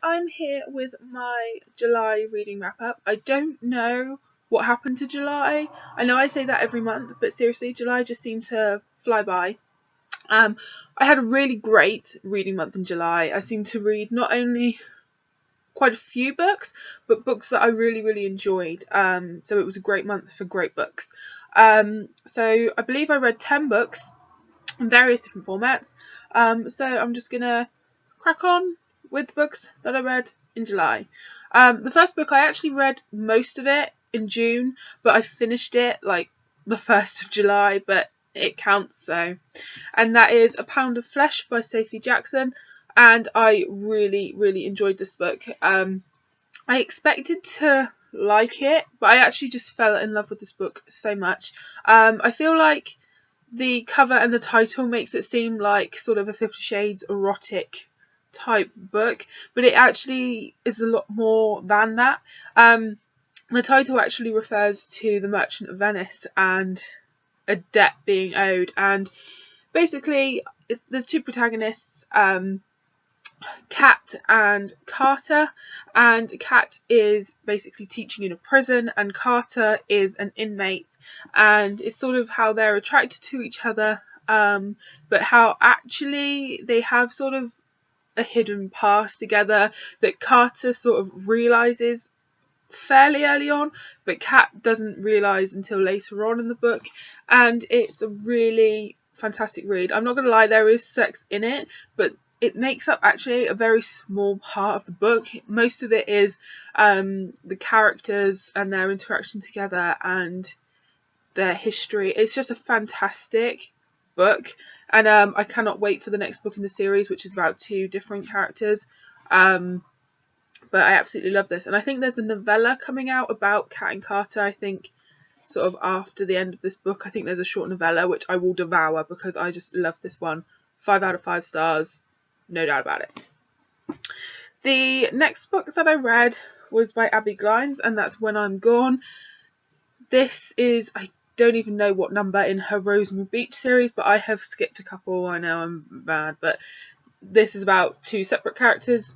I'm here with my July reading wrap up. I don't know what happened to July. I know I say that every month, but seriously, July just seemed to fly by. Um, I had a really great reading month in July. I seemed to read not only quite a few books, but books that I really, really enjoyed. So it was a great month for great books. So I believe I read 10 books in various different formats. So I'm just gonna crack on with the books that I read in July. The first book, I actually read most of it in June, but I finished it like the 1st of July, but it counts so. And that is A Pound of Flesh by Sophie Jackson, and I really, really enjoyed this book. I expected to like it, but I actually just fell in love with this book so much. I feel like the cover and the title makes it seem like sort of a 50 Shades erotic type book, but it actually is a lot more than that. The title actually refers to the Merchant of Venice and a debt being owed, and basically there's two protagonists, Kat and Carter, and Kat is basically teaching in a prison and Carter is an inmate, and it's sort of how they're attracted to each other, but how actually they have sort of a hidden past together that Carter sort of realises fairly early on, but Kat doesn't realise until later on in the book, and it's a really fantastic read. I'm not going to lie, there is sex in it, but it makes up actually a very small part of the book. Most of it is the characters and their interaction together and their history. It's just a fantastic book, and I cannot wait for the next book in the series, which is about two different characters. But I absolutely love this, and I think there's a novella coming out about Kat and Carter. I think sort of after the end of this book, I think there's a short novella which I will devour because I just love this one. 5 out of 5 stars. No doubt about it. The next book that I read was by Abby Glines, and that's When I'm Gone. This is, I don't even know what number in her Rosemary Beach series, but I have skipped a couple. I know I'm bad, but this is about two separate characters,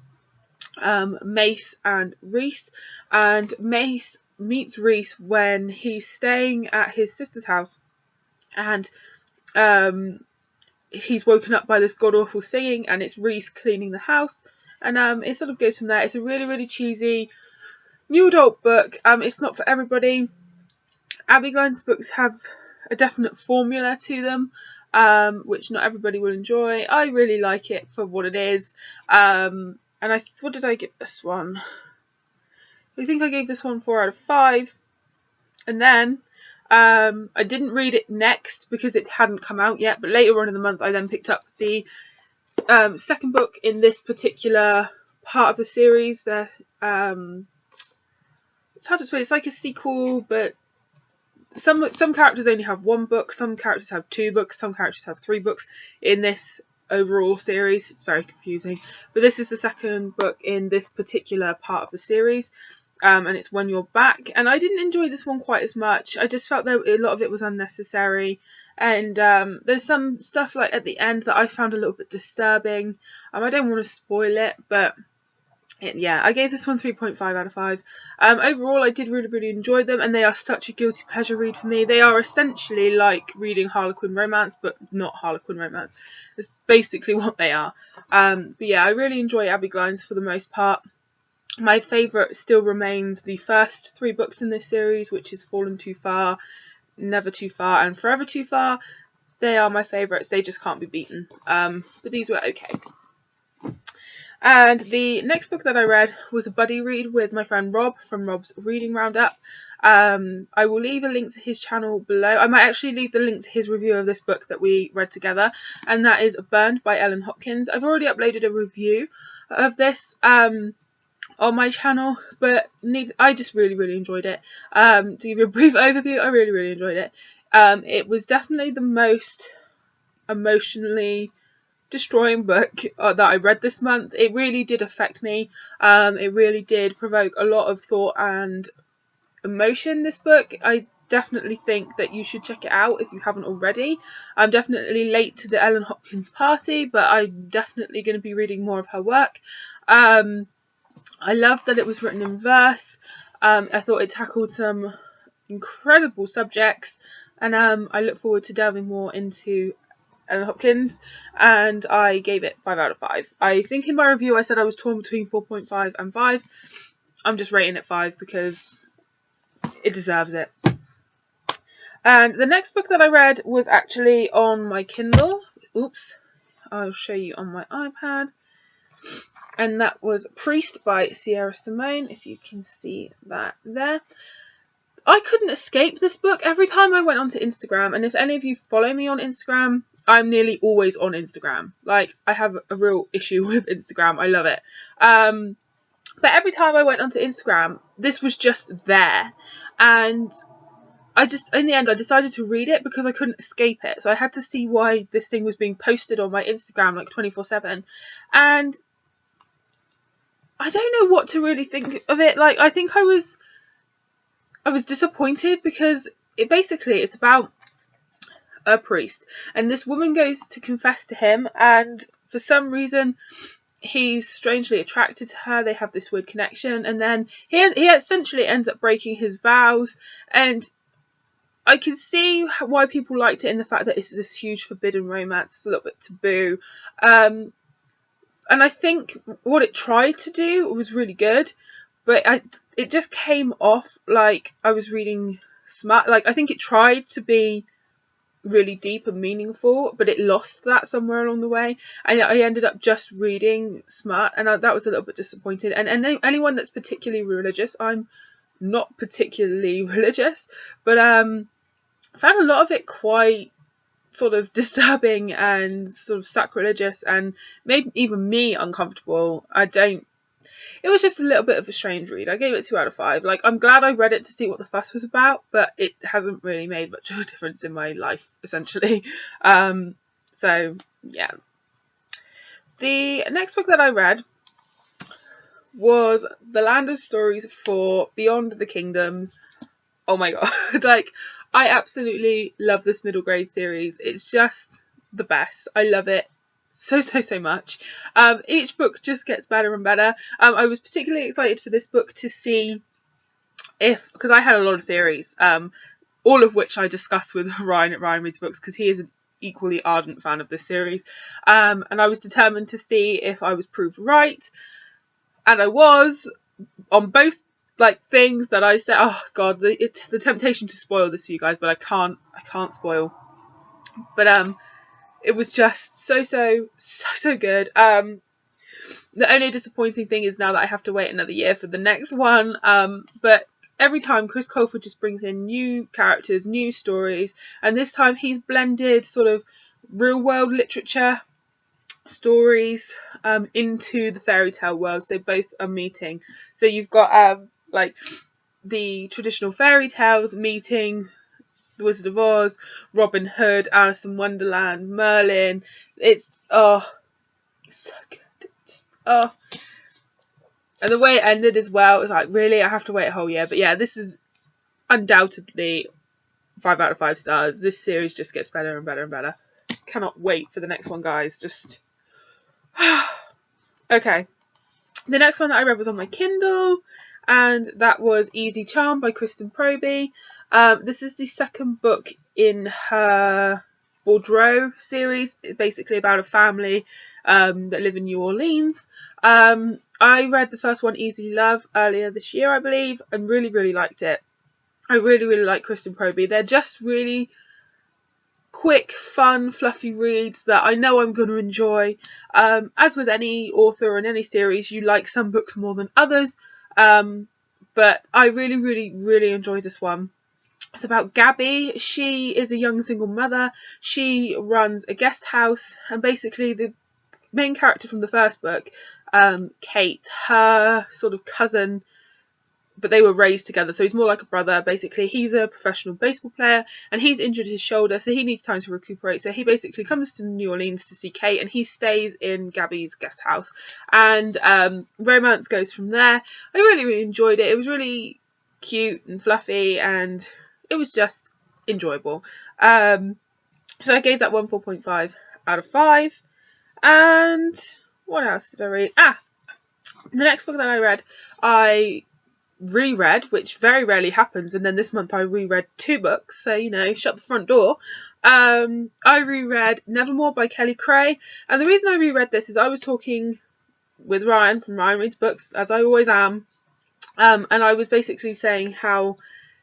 Mace and Reese, and Mace meets Reese when he's staying at his sister's house, and he's woken up by this god-awful singing, and it's Reese cleaning the house, and it sort of goes from there. It's a really, really cheesy new adult book. It's not for everybody. Abby Glines' books have a definite formula to them, which not everybody will enjoy. I really like it for what it is, and what did I give this one? I think I gave this one 4 out of 5, and then I didn't read it next because it hadn't come out yet, but later on in the month I then picked up the second book in this particular part of the series. It's hard to explain. It's like a sequel, but some characters only have one book, some characters have 2 books, some characters have 3 books in this overall series. It's very confusing, but this is the second book in this particular part of the series. And it's When You're Back, and I didn't enjoy this one quite as much. I just felt that a lot of it was unnecessary, and there's some stuff like at the end that I found a little bit disturbing. I don't want to spoil it, but yeah, I gave this one 3.5 out of 5. Overall, I did really, really enjoy them, and they are such a guilty pleasure read for me. They are essentially like reading Harlequin romance, but not Harlequin romance. It's basically what they are. But yeah, I really enjoy Abby Glines for the most part. My favourite still remains the first 3 books in this series, which is Fallen Too Far, Never Too Far, and Forever Too Far. They are my favourites. They just can't be beaten. But these were okay. And the next book that I read was a buddy read with my friend Rob from Rob's Reading Roundup. I will leave a link to his channel below. I might actually leave the link to his review of this book that we read together, and that is Burned by Ellen Hopkins. I've already uploaded a review of this on my channel, but I just really, really enjoyed it. To give you a brief overview, I really, really enjoyed it. It was definitely the most emotionally destroying book that I read this month. It really did affect me. It really did provoke a lot of thought and emotion, this book. I definitely think that you should check it out if you haven't already. I'm definitely late to the Ellen Hopkins party, but I'm definitely going to be reading more of her work. I loved that it was written in verse. I thought it tackled some incredible subjects, and I look forward to delving more into Ellen Hopkins, and I gave it 5 out of 5. I think in my review I said I was torn between 4.5 and 5. I'm just rating it 5 because it deserves it. And the next book that I read was actually on my Kindle. Oops, I'll show you on my iPad. And that was Priest by Sierra Simone, if you can see that there. I couldn't escape this book. Every time I went onto Instagram, and if any of you follow me on Instagram, I'm nearly always on Instagram. Like, I have a real issue with Instagram. I love it. But every time I went onto Instagram, this was just there. And in the end, I decided to read it because I couldn't escape it. So I had to see why this thing was being posted on my Instagram like 24/7. And I don't know what to really think of it. Like, I think I was disappointed because it's about a priest, and this woman goes to confess to him, and for some reason he's strangely attracted to her. They have this weird connection, and then he essentially ends up breaking his vows. And I can see why people liked it in the fact that it's this huge forbidden romance. It's a little bit taboo, and I think what it tried to do was really good, but it just came off like I was reading smut. Like, I think it tried to be really deep and meaningful, but it lost that somewhere along the way, and I ended up just reading smut, and that was a little bit disappointed. And anyone that's particularly religious, I'm not particularly religious, but I found a lot of it quite sort of disturbing and sort of sacrilegious, and made even me uncomfortable. It was just a little bit of a strange read. I gave it 2 out of 5. Like, I'm glad I read it to see what the fuss was about, but it hasn't really made much of a difference in my life, essentially. So, yeah. The next book that I read was The Land of Stories for Beyond the Kingdoms. Oh my god. Like, I absolutely love this middle grade series. It's just the best. I love it so much. Each book just gets better and better. I was particularly excited for this book to see because I had a lot of theories, all of which I discussed with Ryan at Ryan Reads Books, because he is an equally ardent fan of this series, and I was determined to see if I was proved right, and I was on both things that I said. Oh god, the temptation to spoil this for you guys, but I can't spoil. But it was just so good. The only disappointing thing is now that I have to wait another year for the next one. But every time Chris Colfer just brings in new characters, new stories, and this time he's blended sort of real world literature stories into the fairy tale world. So both are meeting. So you've got the traditional fairy tales meeting The Wizard of Oz, Robin Hood, Alice in Wonderland, Merlin. It's so good. And the way it ended as well is like, really, I have to wait a whole year. But yeah, this is undoubtedly 5 out of 5 stars. This series just gets better and better and better. Cannot wait for the next one, guys. Just okay. The next one that I read was on my Kindle, and that was Easy Charm by Kristen Proby. This is the second book in her Bordeaux series. It's basically about a family that live in New Orleans. I read the first one, Easy Love, earlier this year, I believe, and really liked it. I really like Kristen Proby. They're just really quick, fun, fluffy reads that I know I'm going to enjoy. As with any author in any series, you like some books more than others, but I really enjoyed this one. It's about Gabby. She is a young single mother. She runs a guest house, and basically the main character from the first book, Kate, her sort of cousin, but they were raised together, so he's more like a brother. Basically, he's a professional baseball player, and he's injured his shoulder, so he needs time to recuperate. So he basically comes to New Orleans to see Kate, and he stays in Gabby's guest house, and romance goes from there. I really enjoyed it. It was really cute and fluffy, and it was just enjoyable. So I gave that one 4.5 out of 5. And what else did I read? The next book that I read, I reread, which very rarely happens, and then this month I reread 2 books, so shut the front door. I reread Nevermore by Kelly Cray, and the reason I reread this is I was talking with Ryan from Ryan Reads Books, as I always am, and I was basically saying how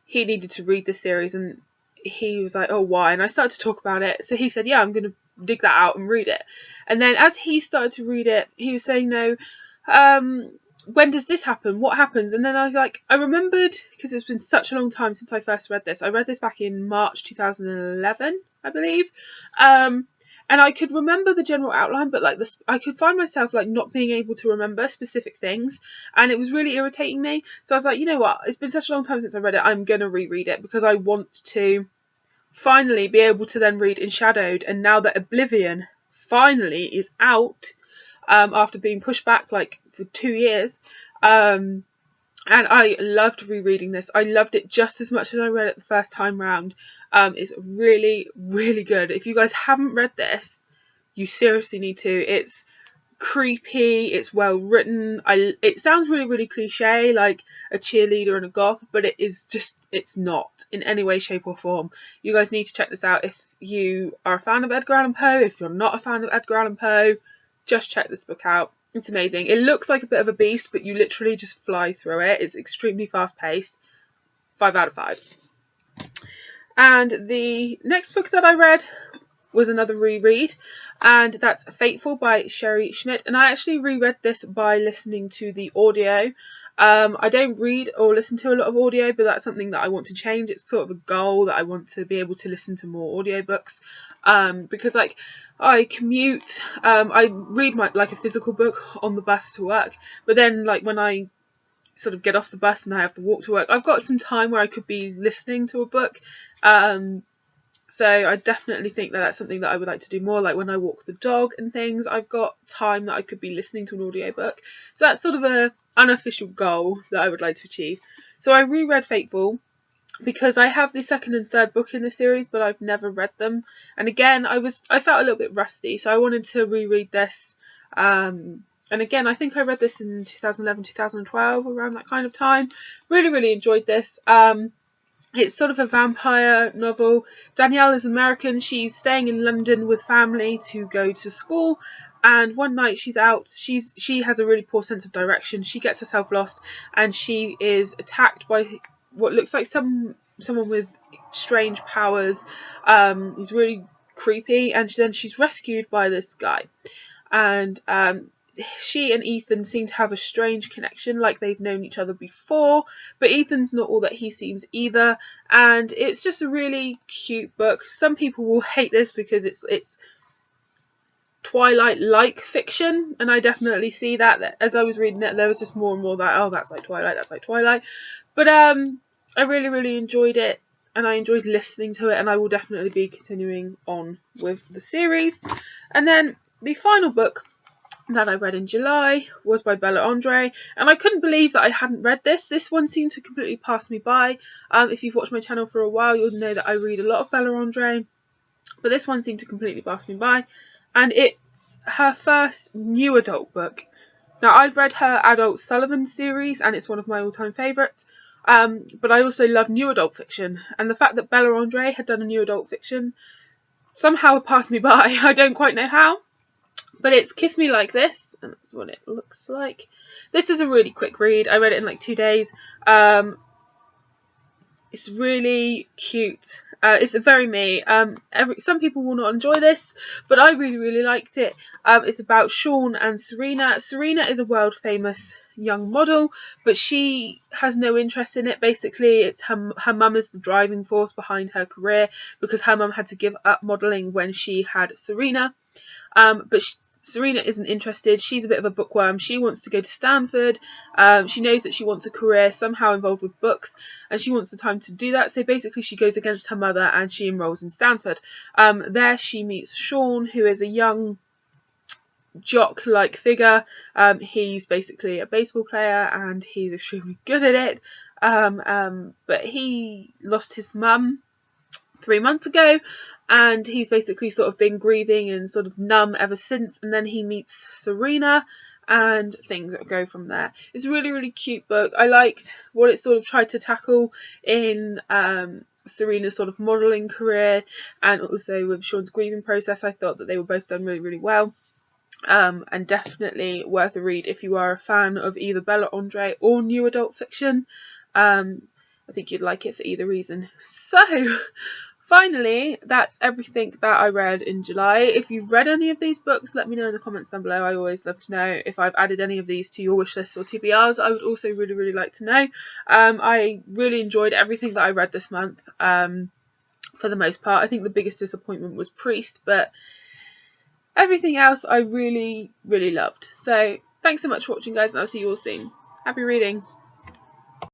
he needed to read this series, and he was like, oh, why? And I started to talk about it, so he said, yeah, I'm going to dig that out and read it. And then as he started to read it, he was saying, no, when does this happen? What happens? And then I remembered, because it's been such a long time since I first read this. I read this back in March 2011, I believe. And I could remember the general outline, but I could find myself not being able to remember specific things, and it was really irritating me. So I was like, you know what? It's been such a long time since I read it. I'm gonna reread it because I want to finally be able to then read Enshadowed. And now that Oblivion finally is out, after being pushed back for 2 years, and I loved rereading this. I loved it just as much as I read it the first time round. It's really, really good. If you guys haven't read this, you seriously need to. It's creepy, it's well written. It sounds really, really cliche, like a cheerleader and a goth, but it's not in any way, shape or form. You guys need to check this out if you are a fan of Edgar Allan Poe. If you're not a fan of Edgar Allan Poe, just check this book out. It's amazing. It looks like a bit of a beast, but you literally just fly through it. It's extremely fast paced. 5 out of 5. And the next book that I read was another reread, and that's Fateful by Sherry Schmidt. And I actually reread this by listening to the audio. I don't read or listen to a lot of audio, but that's something that I want to change. It's sort of a goal that I want to be able to listen to more audiobooks, because I commute, I read a physical book on the bus to work, but then when I sort of get off the bus and I have to walk to work, I've got some time where I could be listening to a book. So I definitely think that that's something that I would like to do more. Like when I walk the dog and things, I've got time that I could be listening to an audiobook. So that's sort of a unofficial goal that I would like to achieve. So I reread Fateful because I have the second and third book in the series, but I've never read them. And again, I felt a little bit rusty, so I wanted to reread this. And again, I think I read this in 2011, 2012, around that kind of time. Really, really enjoyed this. It's sort of a vampire novel. Danielle is American. She's staying in London with family to go to school. And one night she's out. She has a really poor sense of direction. She gets herself lost, and she is attacked by what looks like someone with strange powers. He's really creepy, and then she's rescued by this guy. And she and Ethan seem to have a strange connection, like they've known each other before, but Ethan's not all that he seems either, and it's just a really cute book. Some people will hate this because it's Twilight-like fiction, and I definitely see that as I was reading it. There was just more and more that, oh, that's like Twilight, but I really, really enjoyed it, and I enjoyed listening to it, and I will definitely be continuing on with the series. And then the final book that I read in July was by Bella Andre, and I couldn't believe that I hadn't read this. This one seemed to completely pass me by. If you've watched my channel for a while, you'll know that I read a lot of Bella Andre, but this one seemed to completely pass me by, and it's her first new adult book. Now, I've read her Adult Sullivan series, and it's one of my all-time favourites, but I also love new adult fiction, and the fact that Bella Andre had done a new adult fiction somehow passed me by. I don't quite know how. But it's Kiss Me Like This, and that's what it looks like. This is a really quick read. I read it in 2 days. It's really cute. It's very me. Some people will not enjoy this, but I really, really liked it. It's about Sean and Serena. Serena is a world famous young model, but she has no interest in it. Basically, it's her mum is the driving force behind her career, because her mum had to give up modelling when she had Serena. But Serena isn't interested. She's a bit of a bookworm. She wants to go to Stanford. She knows that she wants a career somehow involved with books, and she wants the time to do that. So basically she goes against her mother and she enrolls in Stanford. There she meets Sean, who is a young jock-like figure. He's basically a baseball player and he's extremely good at it. But he lost his mum 3 months ago, and he's basically sort of been grieving and sort of numb ever since. And then he meets Serena, and things that go from there. It's a really, really cute book. I liked what it sort of tried to tackle in Serena's sort of modelling career, and also with Sean's grieving process. I thought that they were both done really, really well. And definitely worth a read if you are a fan of either Bella Andre or new adult fiction. I think you'd like it for either reason. So finally, that's everything that I read in July. If you've read any of these books, let me know in the comments down below. I always love to know if I've added any of these to your wish lists or TBRs. I would also really, really like to know. I really enjoyed everything that I read this month, for the most part. I think the biggest disappointment was Priest, but everything else I really, really loved. So thanks so much for watching, guys, and I'll see you all soon. Happy reading.